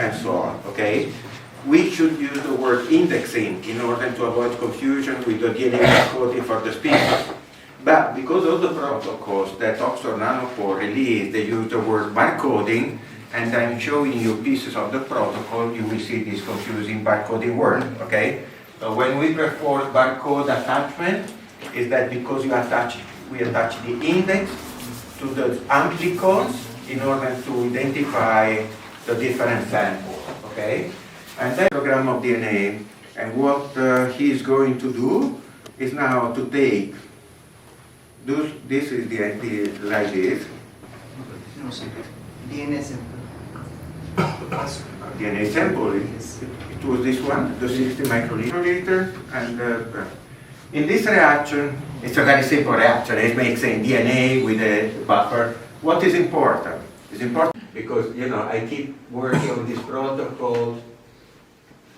and so on, okay? We should use the word indexing in order to avoid confusion with the DNA barcoding for the species. But because of the protocols that Oxford Nanopore released, they use the word barcoding, and I'm showing you pieces of the protocol, you will see this confusing barcoding word, okay? So when we perform barcode attachment, is that because we attach the index to the amplicons in order to identify the different samples, okay? And that program of DNA, and what he is going to do is now to take this is the like this. DNA sample. DNA sample. It was this one, the 60 microliter, and in this reaction, it's a very simple reaction. It makes a DNA with a buffer. What is important? It's important because I keep working on this protocol.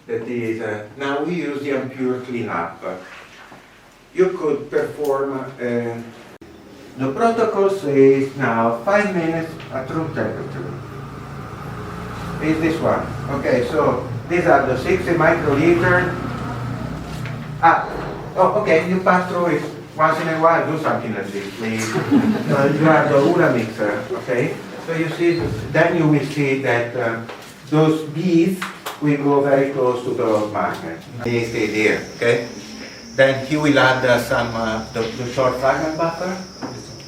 That is now we use the impure cleanup. You could perform. The protocol says now 5 minutes at room temperature. Is this one? Okay, so these are the 60 microliter. Okay, you pass through it once in a while. Do something like this, please. You have the URA mixer. Okay, so you see, then you will see that those beads will go very close to the magnet. They stay there. Okay. Then he will add some the short fragment buffer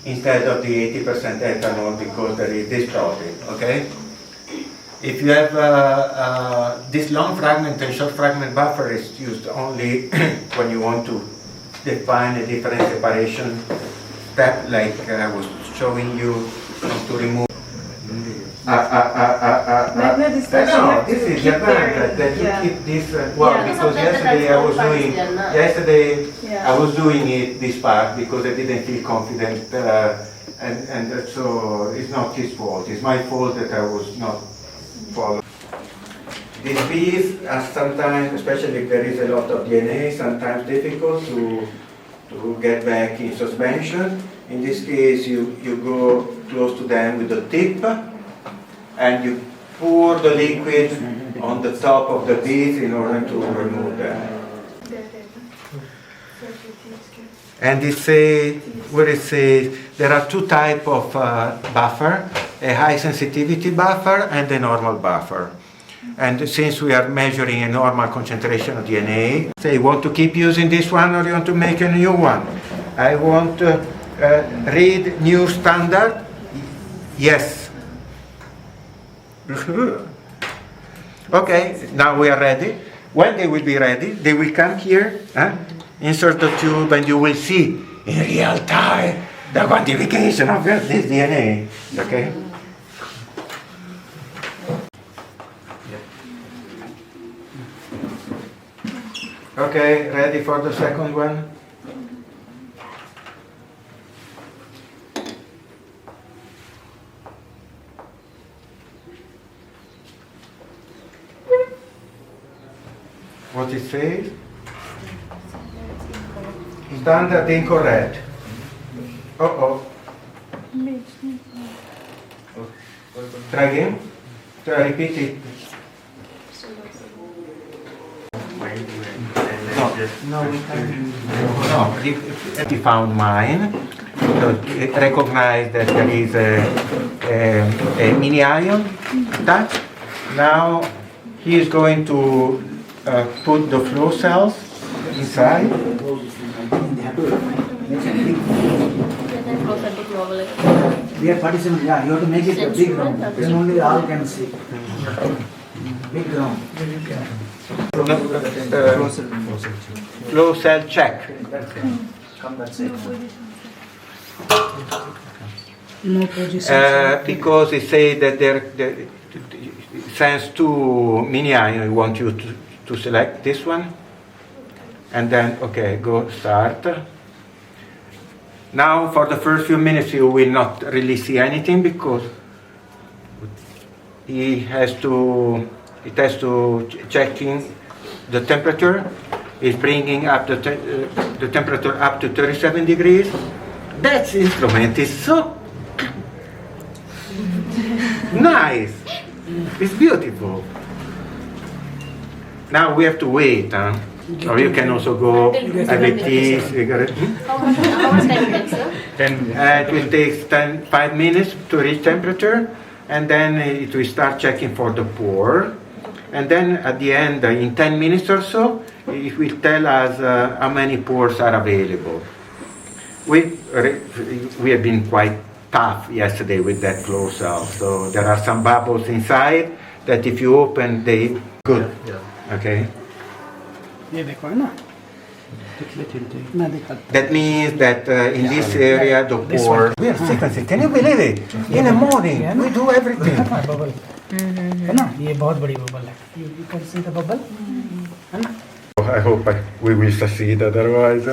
instead of the 80% ethanol because there is this protein, okay? If you have this long fragment and short fragment buffer is used only when you want to define a different separation step like I was showing you to remove. No, this is the advantage that you keep this, because yesterday I was doing it, this part, because I didn't feel confident, and so it's not his fault, it's my fault that I was not following. These bees are sometimes, especially if there is a lot of DNA, sometimes difficult to get back in suspension. In this case, you go close to them with the tip, and you pour the liquid on the top of the beads in order to remove them. And it says there are two types of buffer, a high sensitivity buffer and a normal buffer. And since we are measuring a normal concentration of DNA, say you want to keep using this one or you want to make a new one? I want to read new standard. Yes. Okay, now we are ready. When they will be ready, they will come here, insert the tube, and you will see in real time the quantification of this DNA. Okay? Okay, ready for the second one? What it says? Standard incorrect. Uh-oh. Try again. Try repeat it. No, we can't. No, he found mine. So it recognized that there is a mini ion attached. Now he is going to put the flow cells inside. We are participating, you have to make it a big round, then only all can see. Big round. Flow cell check. No position. Because it says that there sends two mini ions. I want you to select this one, and then go start. Now for the first few minutes you will not really see anything because it has to checking the temperature. It's bringing up the temperature up to 37 degrees. That instrument is so nice. It's beautiful. Now we have to wait, huh? Or you can also go have a tea, cigarette. How much time takes, sir? 10 It will take 5 minutes to reach temperature, and then it will start checking for the pore. And then at the end, in 10 minutes or so, it will tell us how many pores are available. We have been quite tough yesterday with that flow cell. So there are some bubbles inside that if you open, they good. Okay. ये देखो है ना मैं दिखा That means that in this area, the pore. We are sequencing. Can you believe it? In the morning, we do everything. Bubble है ना ये बहुत बड़ी बबल है you can see the bubble है ना I hope we will succeed, otherwise.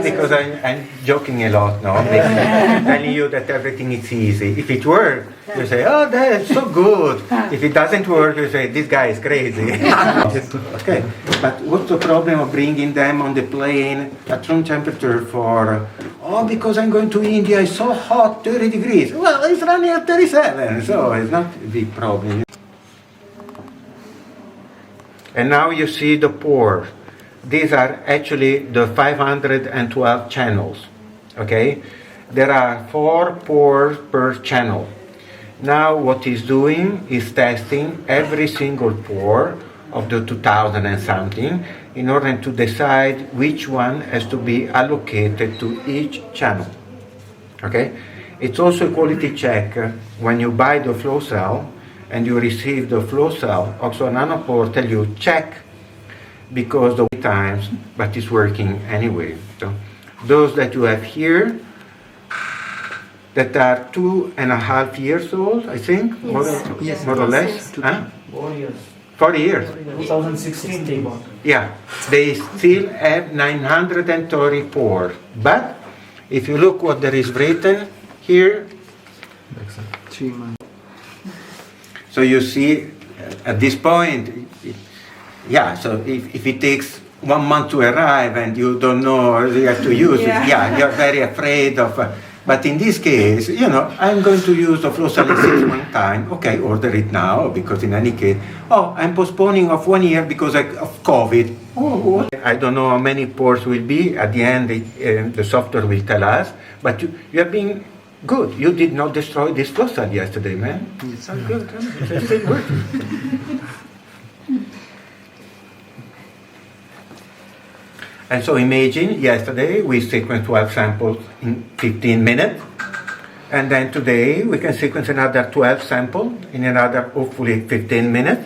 Because I'm joking a lot now, telling you that everything is easy. If it works, you say, oh, that's so good. If it doesn't work, you say, this guy is crazy. Okay, but what's the problem of bringing them on the plane at room temperature for, oh, because I'm going to India, it's so hot, 30 degrees. Well, it's running at 37, so it's not a big problem. And now you see the pores. These are actually the 512 channels, okay? There are 4 pores per channel. Now what he's doing is testing every single pore of the 2000 and something in order to decide which one has to be allocated to each channel, okay? It's also a quality check when you buy the flow cell and you receive the flow cell, Oxford Nanopore tell you check because the times, but it's working anyway. So those that you have here that are 2.5 years old, I think, more or less. Huh? 4 years 4 years. 2016 they bought Yeah, they still have 930 pores. But if you look what there is written here, 3 months. so you see, at this point, yeah, so if it takes 1 month to arrive and you don't know you have to use it, yeah, you're very afraid of. But in this case, you know, I'm going to use the flow cell in 6 months' time. Okay, order it now, because in any case, oh, I'm postponing of 1 year because of COVID. Oh, what? I don't know how many pores will be. At the end, the software will tell us. But you have been good. You did not destroy this flow cell yesterday, man. It's all good. It's still working. And so imagine yesterday we sequenced 12 samples in 15 minutes. And then today we can sequence another 12 samples in another, hopefully, 15 minutes.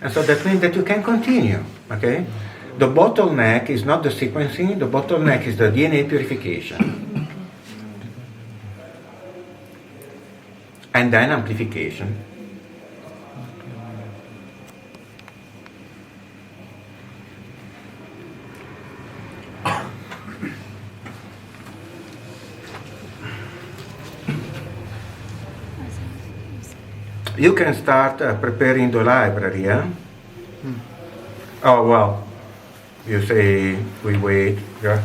And so that means that you can continue, okay? The bottleneck is not the sequencing, the bottleneck is the DNA purification. And then amplification. You can start preparing the library, yeah? Oh, well, you say we wait, yeah?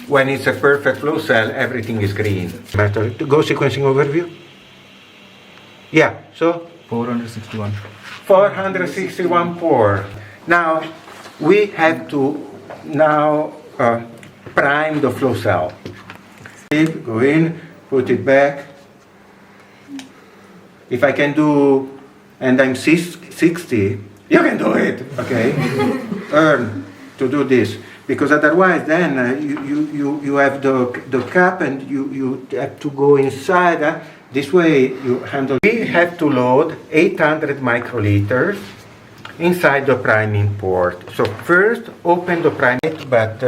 When it's a perfect flow cell, everything is green. Matter to go sequencing overview? Yeah, so 461. 461 pore. Now we have to now prime the flow cell. Go in, put it back. If I can do, and I'm 60, you can do it, okay? Earn to do this. Because otherwise then you have the cap and you have to go inside. This way you handle. We have to load 800 microliters inside the priming port. So first open the priming, but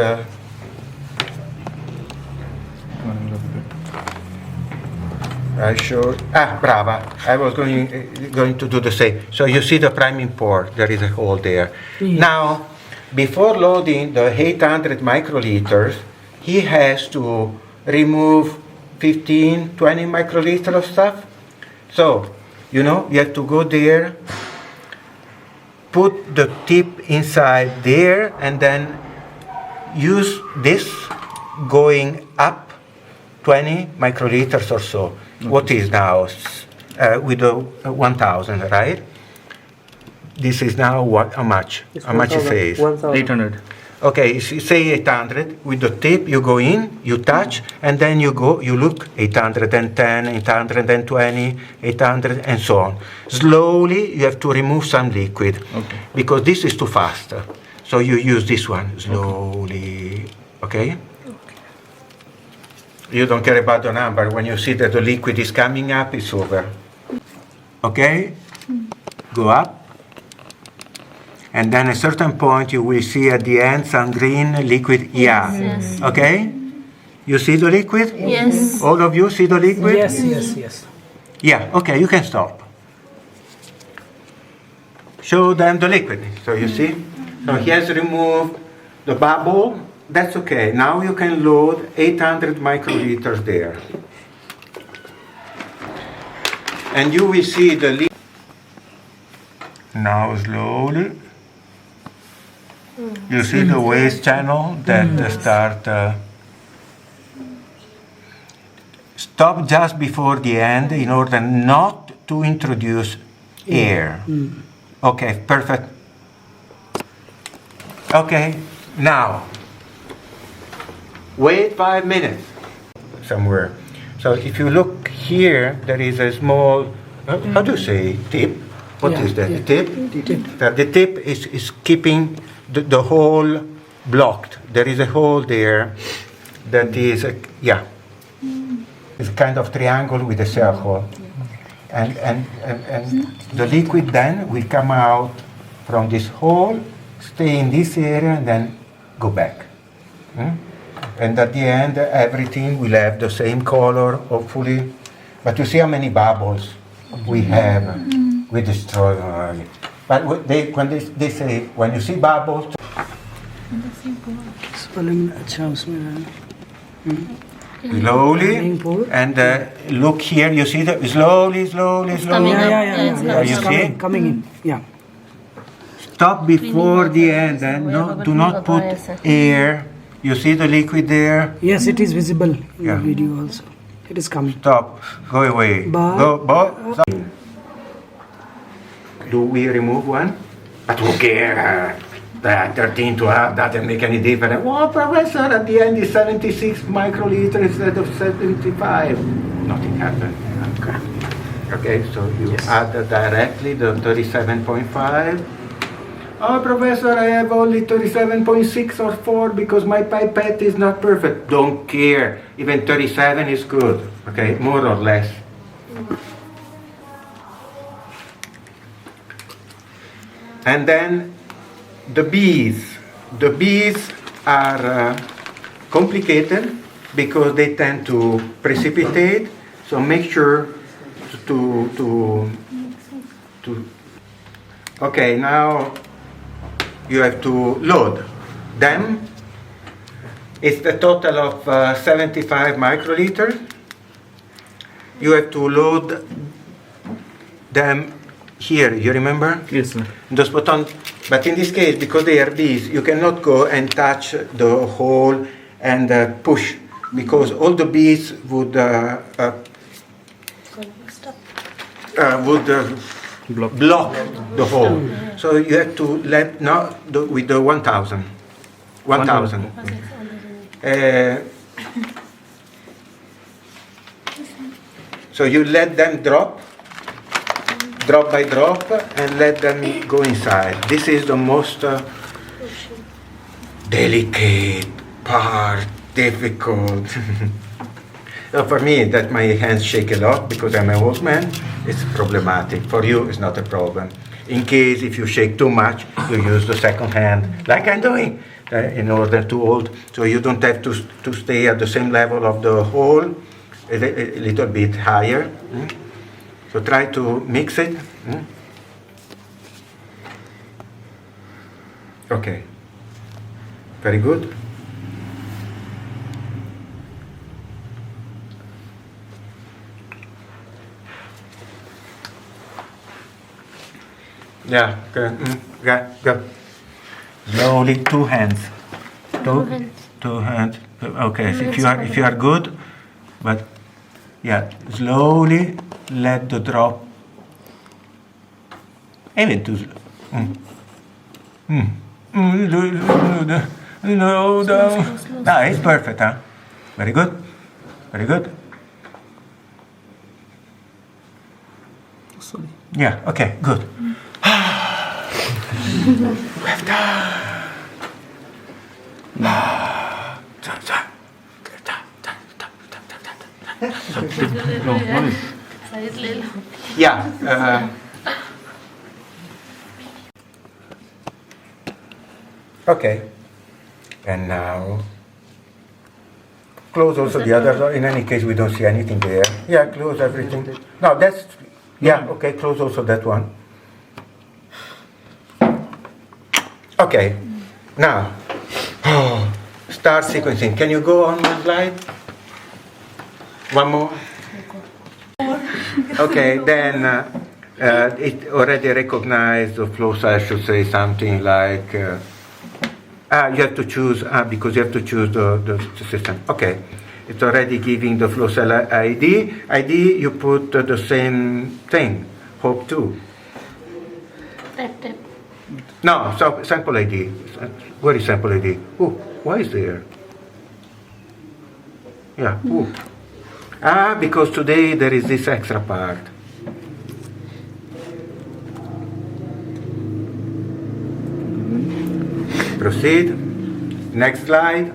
I showed, brava. I was going to do the same. So you see the priming port, there is a hole there. Yes. Now, before loading the 800 microliters, he has to remove 15, 20 microliters of stuff. So, you have to go there, put the tip inside there, and then use this going up 20 microliters or so. Okay. What is now with the 1000, right? This is now what? How much? It's how much it 1,000. says? 1,800. Okay, say 800 with the tip. You go in, you touch, and then you go. You look 810, 820, 800, and so on. Slowly, you have to remove some liquid, okay, because this is too fast. So you use this one slowly. Okay. You don't care about the number. When you see that the liquid is coming up, it's over. Okay? Go up. And then at a certain point, you will see at the end some green liquid. Yeah. Yes. Okay? You see the liquid? Yes. All of you see the liquid? Yes. Yeah. Okay, you can stop. Show them the liquid. So you see? So he has removed the bubble. That's okay. Now you can load 800 microliters there. And you will see the liquid. Now slowly. You see the waste channel that start. Stop just before the end in order not to introduce air. Okay, perfect. Okay, now wait 5 minutes somewhere. So if you look here, there is a small, how do you say, tip? What is that? Yeah. Tip? The tip is keeping the hole blocked. There is a hole there that is, it's kind of triangle with a circle. And the liquid then will come out from this hole, stay in this area, and then go back. And at the end, everything will have the same color, hopefully. But you see how many bubbles we have. We destroy. But when they say, when you see bubbles, slowly, and look here, you see that slowly. Coming up. Yeah. You see? Coming in. Yeah. Stop before the end, and do not put air. You see the liquid there? Yes, it is visible in Yeah. the video also. It is coming. Stop. Go away. Stop. Do we remove one? But who cares? That 13 to half doesn't make any difference. Well, Professor, at the end is 76 microliters instead of 75. Nothing happened. Okay, so you add directly the 37.5. Oh, Professor, I have only 37.6 or 4 because my pipette is not perfect. Don't care. Even 37 is good. Okay, more or less. And then the bees. The bees are complicated because they tend to precipitate. So make sure to okay, now you have to load them. It's the total of 75 microliters. You have to load them here, you remember? Yes, sir. Those buttons. But in this case, because they are bees, you cannot go and touch the hole and push, because all the bees would block the hole. So you have to let with the 1,000. So you let them drop by drop, and let them go inside. This is the most delicate part, difficult. For me, that my hands shake a lot because I'm an old man. It's problematic. For you, it's not a problem. In case if you shake too much, you use the second hand, like I'm doing, in order to hold. So you don't have to stay at the same level of the hole, a little bit higher. So try to mix it. Okay. Very good. Yeah, good. Go. Slowly, two hands. hands. Two hands. Okay, so if you are good, but yeah, slowly let the drop. Even too slow. No, down. No, it's perfect, huh? Very good. Very good. Sorry. Yeah, okay, good. We've done. Yeah. Okay. And now close also the other door. In any case, we don't see anything there. Yeah, close everything. No, that's yeah. Okay, close also that one. Okay. Now, start sequencing. Can you go on one slide? One more. Okay, then it already recognized the flow cell should say something like, you have to choose, because you have to choose the system. Okay, it's already giving the flow cell ID. ID, you put the same thing, hope 2. Tap, tap. No, so sample ID. Where is sample ID? Oh, why is there? Yeah, oh. Because today there is this extra part. Proceed. Next slide.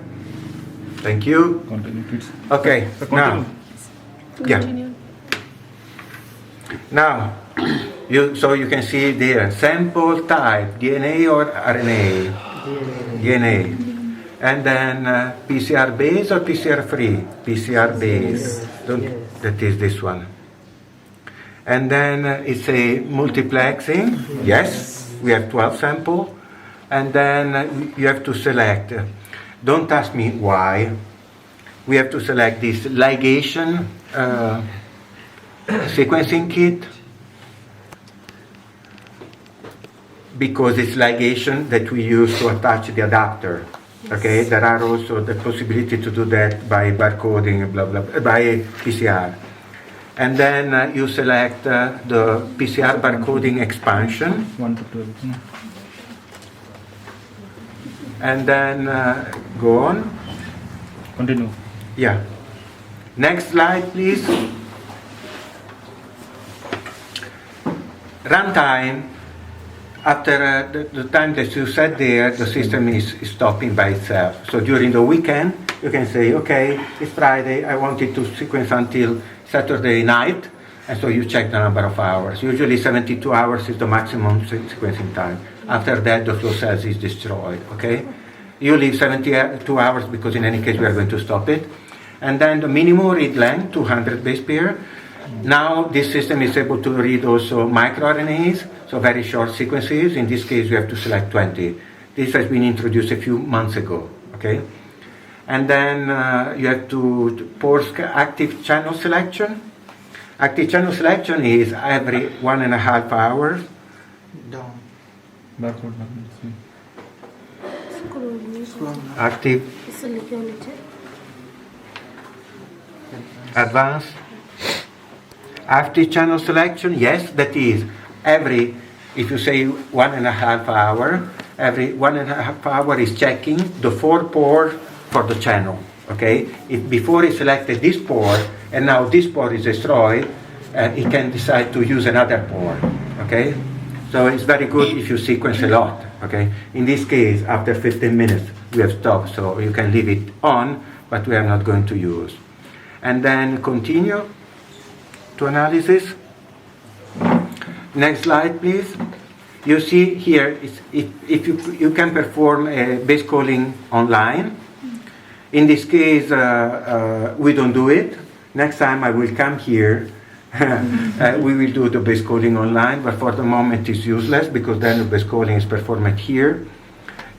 Thank you. Continue, please. Okay, now. Yeah. Continue. Now, so you can see there, sample type, DNA or RNA? DNA. And then PCR base or PCR free? PCR base. That is this one. And then it's a multiplexing. Yes, we have 12 samples. And then you have to select. Don't ask me why. We have to select this ligation sequencing kit, because it's ligation that we use to attach the adapter. Okay, there are also the possibility to do that by barcoding, blah blah, by PCR. And then you select the PCR barcoding expansion. 1 to 12. No. And then go on. Continue. Yeah. Next slide, please. Runtime. After the time that you set there, the system is stopping by itself. So during the weekend, you can say, okay, it's Friday, I want it to sequence until Saturday night, and so you check the number of hours. Usually 72 hours is the maximum sequencing time. After that, the flow cells is destroyed, okay? You leave 72 hours because in any case we are going to stop it. And then the minimum read length, 200 base pair. Now this system is able to read also microRNAs, so very short sequences. In this case, you have to select 20. This has been introduced a few months ago, okay? And then you have to force active channel selection. Active channel selection is every 1.5 hours. Down. Barcode. Active, advanced. Active channel selection, yes, that is every, if you say 1.5 hour, every 1.5 hour is checking the 4 pore for the channel, okay? If before he selected this pore, and now this pore is destroyed, he can decide to use another pore, okay? So it's very good if you sequence a lot, okay? In this case, after 15 minutes, we have stopped, so you can leave it on, but we are not going to use. And then continue to analysis. Next slide, please. You see here, if you can perform a base calling online. In this case, we don't do it. Next time I will come here. We will do the base calling online, but for the moment it's useless because then the base calling is performed here.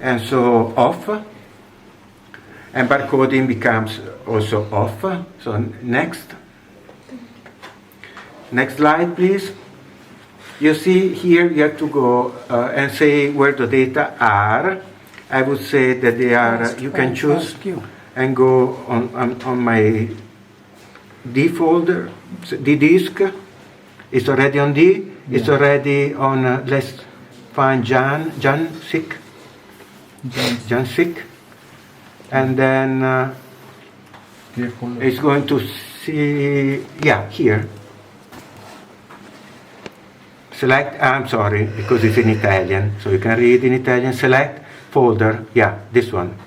And so off. And barcoding becomes also off. So next. Next slide, please. You see here you have to go and say where the data are. I would say that they are, you can choose and go on my D folder, D disk. It's already on D. It's already on, let's find Jan Sick. Jan Sick. And then it's going to see, yeah, here. Select, I'm sorry, because it's in Italian, so you can read in Italian. Select folder, yeah, this one.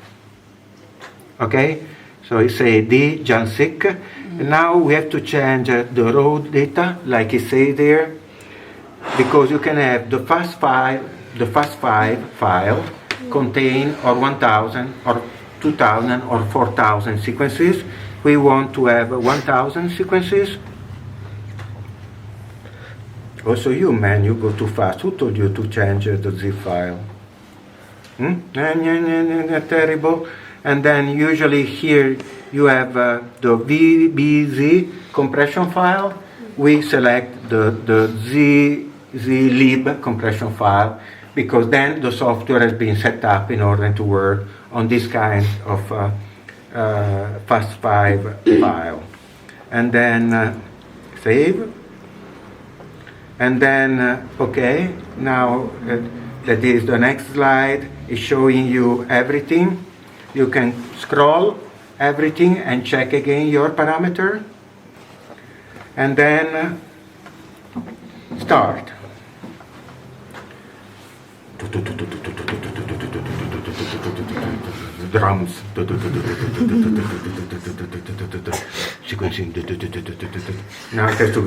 Okay, so you say D Jansic. And now we have to change the raw data, like it says there, because you can have the FAST5 file contain or 1,000 or 2,000 or 4,000 sequences. We want to have 1,000 sequences. Also you, man, you go too fast. Who told you to change the zip file? Terrible. And then usually here you have the VBZ compression file. We select the zlib compression file because then the software has been set up in order to work on this kind of FAST5 file. And then save. And then, okay, now that is the next slide, is showing you everything. You can scroll everything and check again your parameter. And then start. Drums. Sequencing. Now it has to.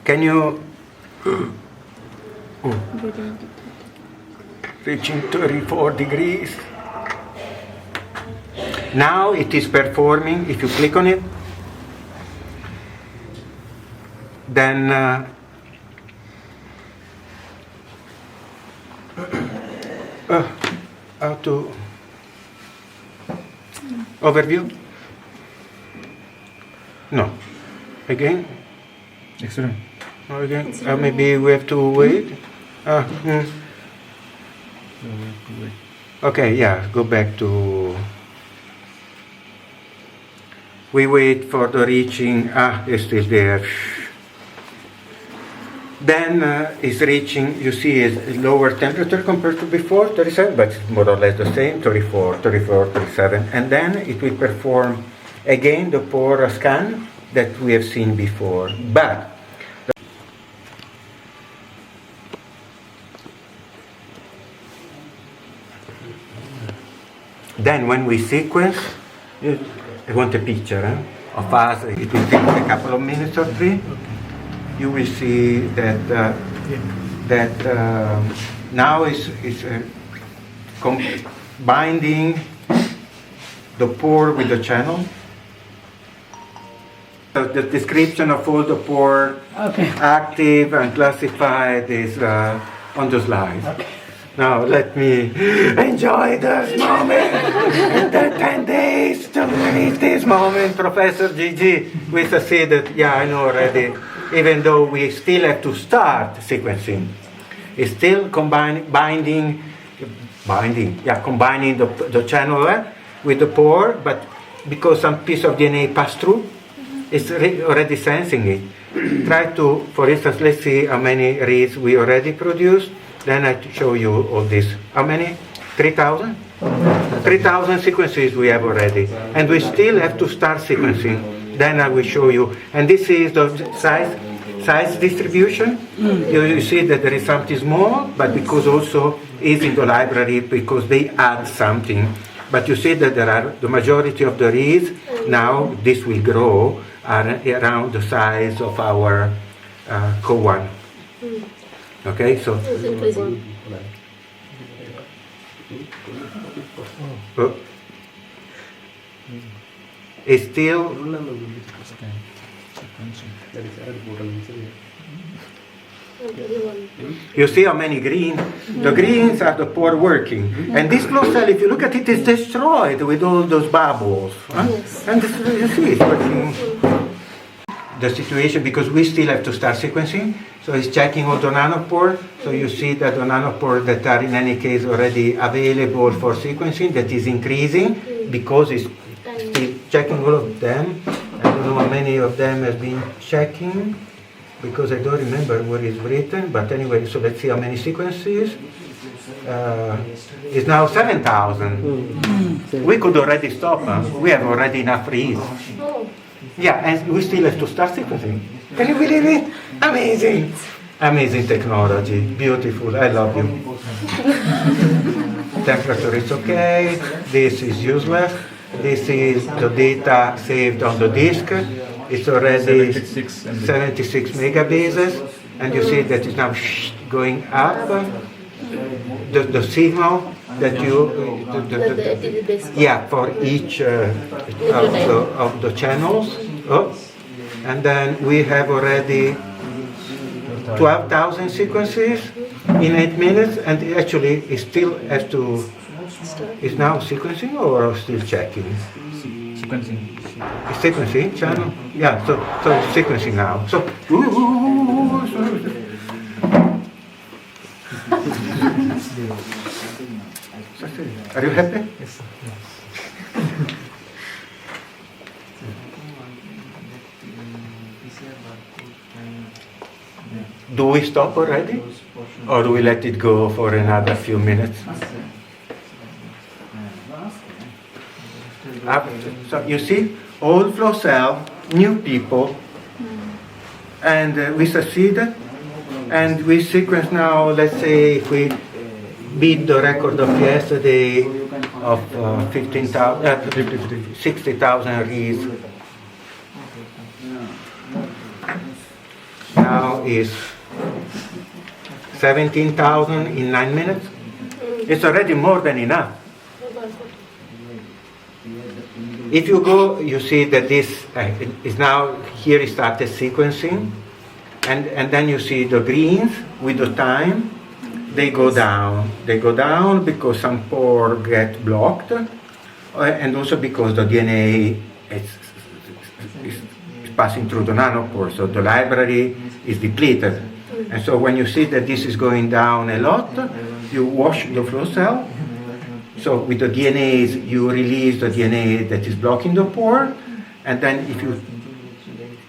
Can you? Reaching 34 degrees. Now it is performing. If you click on it, then how to overview? No. Again? Excellent. No, again? Maybe we have to wait. Okay, yeah, go back to. We wait for the reaching. It's still there. Then it's reaching, you see, a lower temperature compared to before, 37, but it's more or less the same, 34, 37. And then it will perform again the pore scan that we have seen before. But then when we sequence, I want a picture of us, it will take a couple of minutes or three. You will see that now is binding the pore with the channel. So the description of all the pore active and classified is on the slide. Okay. Now let me enjoy this moment. The 10 days to reach this moment, Professor Gigi. We succeeded. Yeah, I know already. Even though we still have to start sequencing, it's still combining the channel with the pore, but because some piece of DNA passed through, it's already sensing it. Try to, for instance, let's see how many reads we already produced. Then I show you all this. How many? 3,000? 3,000 sequences we have already, and we still have to start sequencing. Then I will show you. And this is the size distribution. You see that there is something small, but because also is in the library because they add something. But you see that there are the majority of the reads now. This will grow around the size of our CO1. Okay, so. It's still You see how many green? The greens are the pore working. And this flow cell, if you look at it, is destroyed with all those bubbles. Huh? Yes. And this, you see, it's working. The situation, because we still have to start sequencing, so it's checking all the nanopore. So you see that the nanopore that are in any case already available for sequencing, that is increasing because it's still checking all of them. I don't know how many of them has been checking, because I don't remember what is written, but anyway, so let's see how many sequences. It's now 7,000. We could already stop, we have already enough reads. Yeah, and we still have to start sequencing. Can you believe it? Amazing! Amazing technology, beautiful, I love you. Temperature is okay, this is useless. This is the data saved on the disk. It's already 76 megabases, and you see that it's now going up. The signal that you, yeah, for each of the channels. Oh. And then we have already 12,000 sequences in 8 minutes, and actually it still has to, is now sequencing or still checking? Sequencing. It's sequencing channel? Yeah, so it's sequencing now. So, are you happy? Yes. Do we stop already? Or do we let it go for another few minutes? So you see, old flow cell, new people, and we succeeded, and we sequence now, let's say, if we beat the record of yesterday of 60,000 reads. Now is 17,000 in 9 minutes. It's already more than enough. If you go, you see that this is now, here it started sequencing, and then you see the greens with the time, they go down. They go down because some pore get blocked, and also because the DNA is passing through the nanopore, so the library is depleted. And so when you see that this is going down a lot, you wash the flow cell. So with the DNAs, you release the DNA that is blocking the pore, and then if you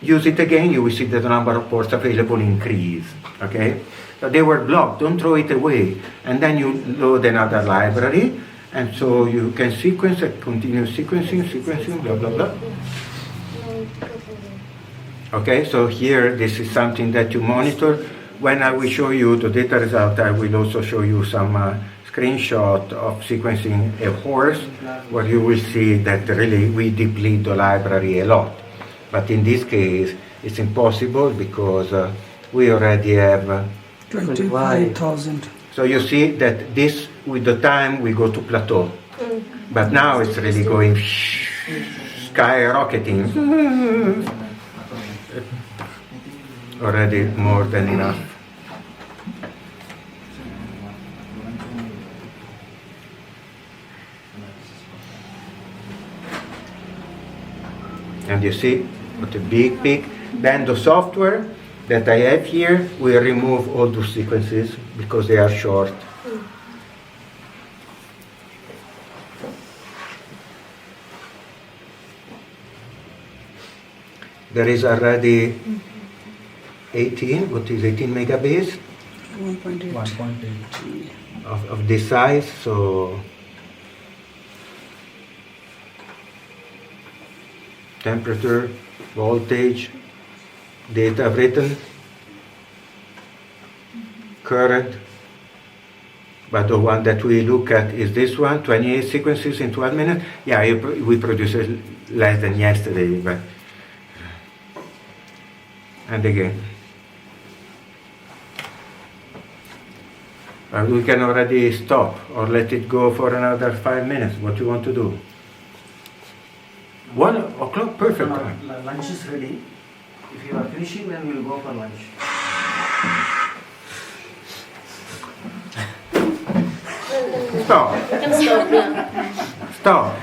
use it again, you will see that the number of pores available increase. Okay? So they were blocked, don't throw it away. And then you load another library, and so you can sequence and continue sequencing, blah, blah, blah. Okay, so here, this is something that you monitor. When I will show you the data result, I will also show you some screenshot of sequencing a horse, where you will see that really we deplete the library a lot. But in this case, it's impossible because we already have 25,000. So you see that this, with the time, we go to plateau. But now it's really going skyrocketing. Already more than enough. And you see what a big peak. Then the software that I have here will remove all those sequences because they are short. There is already 18, what is 18 megabase 1.8. of this size, so temperature, voltage, data written, current, but the one that we look at is this one, 28 sequences in 12 minutes. Yeah, we produced less than yesterday, but and again. We can already stop or let it go for another 5 minutes. What do you want to do? 1 o'clock, perfect time. Lunch is ready. If you are finishing, then we'll go for lunch. Stop. Can stop here. Stop.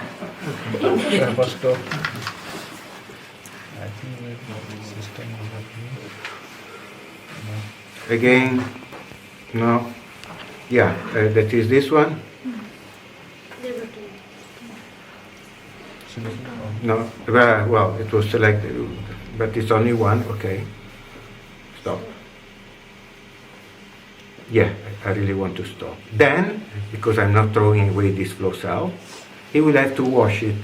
First stop. I think the system is working. Again. No. Yeah, that is this one. No, well, it was selected, but it's only one. Okay. Stop. Yeah, I really want to stop. Then, because I'm not throwing away this flow cell, he will have to wash it.